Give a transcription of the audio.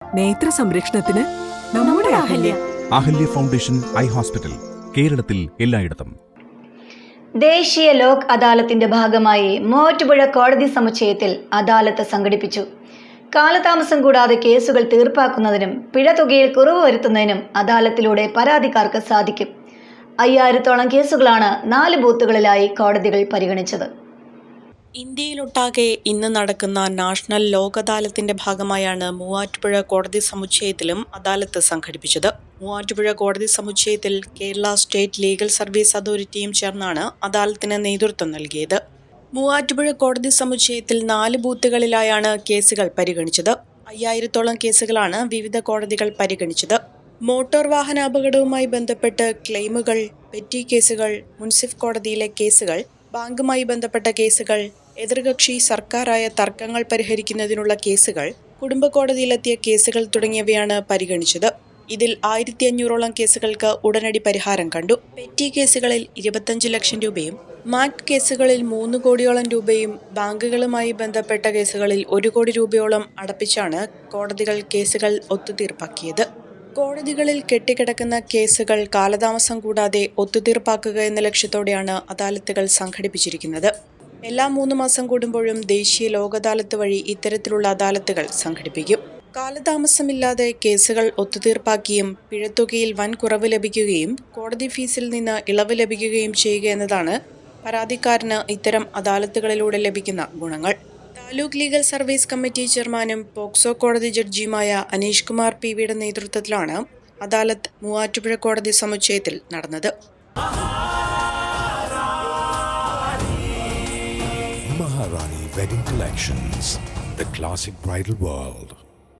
നേത്ര സംരക്ഷണത്തിന് നമ്മുടെ Ahalya. Ahalya foundation eye hospital, കേരളത്തിൽ എല്ലായിടത്തും. ദേശീയ ലോക് അദാലത്തിന്റെ ഭാഗമായി മൂവാറ്റുപുഴ കോടതി സമുച്ചയത്തിൽ അദാലത്ത് സംഘടിപ്പിച്ചു. കാലതാമസം കൂടാതെ കേസുകൾ തീർപ്പാക്കുന്നതിനും പിഴതുകയിൽ കുറവ് വരുത്തുന്നതിനും അദാലത്തിലൂടെ പരാതിക്കാർക്ക് സാധിക്കും. 5000-ഓളം കേസുകളാണ് 4 ബൂത്തുകളിലായി കോടതികൾ പരിഗണിച്ചത്. ഇന്ത്യയിലൊട്ടാകെ ഇന്ന് നടക്കുന്ന നാഷണൽ ലോക് അദാലത്തിന്റെ ഭാഗമായാണ് മൂവാറ്റുപുഴ കോടതി സമുച്ചയത്തിലും അദാലത്ത് സംഘടിപ്പിച്ചത്. മൂവാറ്റുപുഴ കോടതി സമുച്ചയത്തിൽ കേരള സ്റ്റേറ്റ് ലീഗൽ സർവീസ് അതോറിറ്റിയും ചേർന്നാണ് അദാലത്തിന് നേതൃത്വം നൽകിയത്. മൂവാറ്റുപുഴ കോടതി സമുച്ചയത്തിൽ 4 ബൂത്തുകളിലായാണ് കേസുകൾ പരിഗണിച്ചത്. 5000-ഓളം കേസുകളാണ് വിവിധ കോടതികൾ പരിഗണിച്ചത്. മോട്ടോർ വാഹന അപകടവുമായി ബന്ധപ്പെട്ട് ക്ലെയിമുകൾ, പെറ്റി കേസുകൾ, മുൻസിഫ് കോടതിയിലെ കേസുകൾ, ബാങ്കുമായി ബന്ധപ്പെട്ട കേസുകൾ, എതിർകക്ഷി സർക്കാരായ തർക്കങ്ങൾ പരിഹരിക്കുന്നതിനുള്ള കേസുകൾ, കുടുംബ കോടതിയിലെത്തിയ കേസുകൾ തുടങ്ങിയവയാണ് പരിഗണിച്ചത്. ഇതിൽ 1500-ഓളം കേസുകൾക്ക് ഉടനടി പരിഹാരം കണ്ടു. പെറ്റി കേസുകളിൽ 25 ലക്ഷം രൂപയും മാക്ട് കേസുകളിൽ 3 കോടിയോളം രൂപയും ബാങ്കുകളുമായി ബന്ധപ്പെട്ട കേസുകളിൽ 1 കോടി രൂപയോളം അടപ്പിച്ചാണ് കോടതികൾ കേസുകൾ ഒത്തുതീർപ്പാക്കിയത്. കോടതികളിൽ കെട്ടിക്കിടക്കുന്ന കേസുകൾ കാലതാമസം കൂടാതെ ഒത്തുതീർപ്പാക്കുക എന്ന ലക്ഷ്യത്തോടെയാണ് അദാലത്തുകൾ സംഘടിപ്പിച്ചിരിക്കുന്നത്. എല്ലാ 3 മാസം കൂടുമ്പോഴും ദേശീയ ലോക് അദാലത്ത് വഴി ഇത്തരത്തിലുള്ള അദാലത്തുകൾ സംഘടിപ്പിക്കും. കാലതാമസമില്ലാതെ കേസുകൾ ഒത്തുതീർപ്പാക്കിയും പിഴത്തുകയിൽ വൻ കുറവ് ലഭിക്കുകയും കോടതി ഫീസിൽ നിന്ന് ഇളവ് ലഭിക്കുകയും ചെയ്യുക എന്നതാണ് പരാതിക്കാരന് ഇത്തരം അദാലത്തുകളിലൂടെ ലഭിക്കുന്ന ഗുണങ്ങൾ. താലൂക്ക് ലീഗൽ സർവീസ് കമ്മിറ്റി ചെയർമാനും പോക്സോ കോടതി ജഡ്ജിയുമായ അനീഷ് കുമാർ PVയുടെ നേതൃത്വത്തിലാണ് അദാലത്ത് മൂവാറ്റുപുഴ കോടതി സമുച്ചയത്തിൽ നടന്നത്. Maharani Wedding Collections, the classic bridal world.